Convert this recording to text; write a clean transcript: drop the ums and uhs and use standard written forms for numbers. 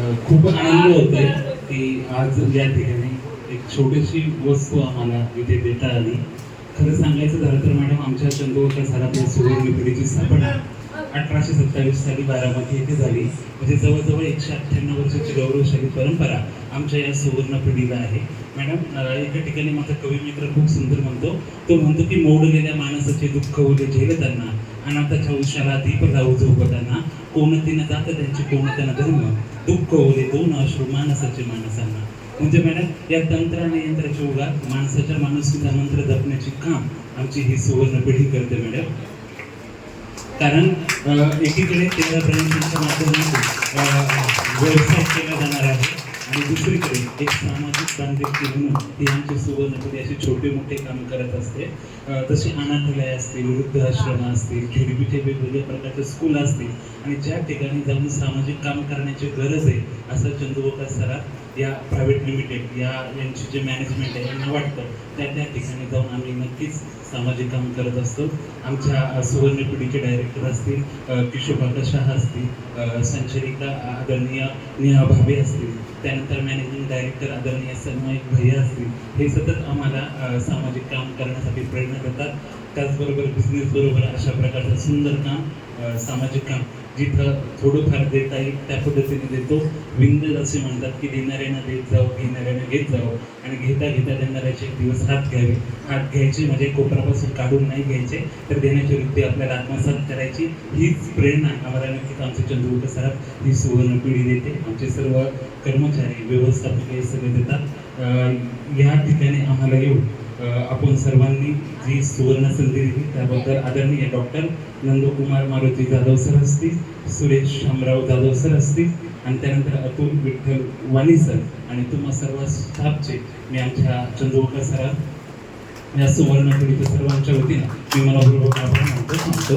खूप आनंद होतोय की आज या ठिकाणी एक छोटीशी वस्तू आम्हाला इथे देता आली. खरं सांगायचं झालं तर मॅडम, आमच्या चंदूवकर सराफी सुवर्ण पिढीची स्थापना 1827 साली बारामती येथे झाली. म्हणजे जवळजवळ 198 वर्षाची गौरवशाली परंपरा आमच्या या सुवर्ण पिढीला आहे. मॅडम, एका ठिकाणी माझा कवी मित्र खूप सुंदर म्हणतो, तो म्हणतो की मोडलेल्या माणसाचे दुःख ओले झेलताना, अनाथाच्या उशाला दीप लावू झोपताना, कोणती न जात त्यांची कोणता न धर्म, दुःख ओले दोन अश्रू माणसाचे माणसांना. म्हणजे मॅडम, या तंत्र आणि यंत्राच्या उगात माणसाच्या माणुसकीचा मंत्र जपण्याची काम आमची ही सुवर्ण पिढी करते मॅडम. कारण एकीकडे 13 ब्रँचच्या माध्यमातून व्यवसाय केला जाणार आहे आणि दुसरीकडे एक सामाजिक बांधिलकी म्हणून ही आमची सुवर्ण पिढी अशी छोटे मोठे काम करत असते. तशी अनाथालय असतील, वृद्धाश्रम असतील, खेडीपिठे वेगवेगळ्या प्रकारचे स्कूल असतील आणि ज्या ठिकाणी जाऊन सामाजिक काम करण्याची गरज आहे असं चंदूवकर सराफ या प्रायव्हेट लिमिटेड यांची जे मॅनेजमेंट आहे यांना वाटतं, त्या ठिकाणी जाऊन आम्ही नक्कीच सामाजिक काम करत असतो. आमच्या सुवर्ण पिढीचे डायरेक्टर असतील किशोर शाह असतील, संचालिका आदरणीय नेहा भावे असतील, त्यानंतर मॅनेजिंग डायरेक्टर आदरणीय सन्मयक भैया असतील, हे सतत आम्हाला सामाजिक काम करण्यासाठी प्रेरणा देतात. त्याचबरोबर बिझनेस बरोबर अशा प्रकारचं सुंदर काम, सामाजिक काम जिथं थोडंफार देता येईल त्या पद्धतीने देतो. विंदज असे म्हणतात की देणाऱ्यानं देत जाऊ, घेणाऱ्यानं घेत जाऊ आणि घेता घेता देणाऱ्याचे एक दिवस हात घ्यावे. हात घ्यायचे म्हणजे कोपरापासून काढून नाही घ्यायचे, तर देण्याची वृत्ती आपल्याला आत्मसात करायची. हीच प्रेरणा आम्हाला नक्कीच आमचे चंदूवकर सराफ ही सुवर्ण पिढी देते. आमचे सर्व कर्मचारी, व्यवस्थापक हे सगळे देतात. या ठिकाणी आम्हाला येऊन आपण सर्वांनी जी सुवर्ण संधी दिली त्याबद्दल आदरणीय डॉक्टर नंदकुमार मारुती जाधव सर असतील, सुरेश शामराव जाधव सर असतील आणि त्यानंतर अतुल विठ्ठल वाणी सर आणि तुम्हा सर्व स्टाफचे मी आमच्या चंदूवकर सराफ या सुवर्ण पिढीच्या सर्वांच्या वतीनं मी मला आभार मानतो.